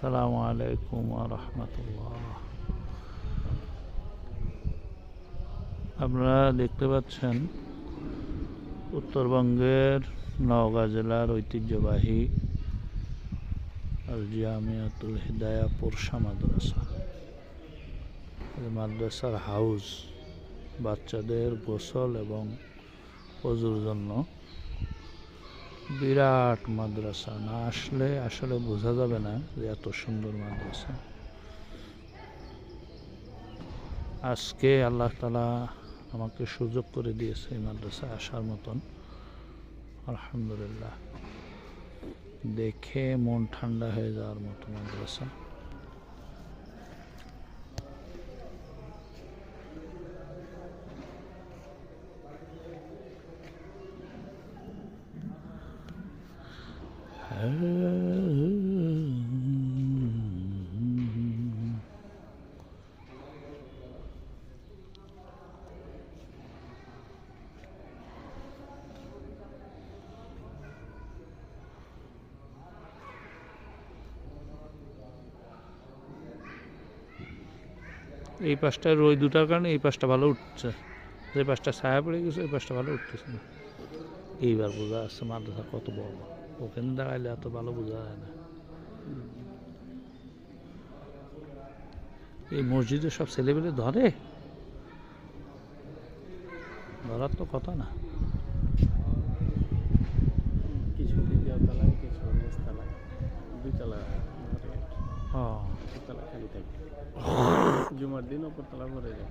আসসালামু আলাইকুম ওয়া রাহমাতুল্লাহ। আপনারা দেখতে পাচ্ছেন উত্তরবঙ্গের নওগাঁ জেলার ঐতিহ্যবাহী আল জামিয়াতুল হিদায়া পুরশা মাদ্রাসা। মাদ্রাসার হাউস বাচ্চাদের গোসল এবং ওযুর জন্য বিরাট মাদ্রাসা। না আসলে আসলে বোঝা যাবে না যে এত সুন্দর মাদ্রাসা। আজকে আল্লাহ তাআলা আমাকে সুযোগ করে দিয়েছে এই মাদ্রাসায় আসার মতন। আলহামদুলিল্লাহ, দেখে মন ঠান্ডা হয়ে যাওয়ার মতো মাদ্রাসা। এই পাশটায় রোদ উঠার কারণে এই পাশটা ভালো উঠছে, যে পাশটা ছায়া পড়ে গেছে এই পাশটা ভালো উঠতেছে না। এইবার বোঝা যাচ্ছে মাদ্রাসা কত বড়। ওখানে দাঁড়াইলে এত ভালো বোঝা যায় না। এই মসজিদে সব ছেলেপেলে ধরার তো কথা না। কিছু দ্বিতীয় তলায়, কিছু নিচতলায়, দুই তলা খালি থাকে। জুমার দিন ওপর তলা ভরে যায়।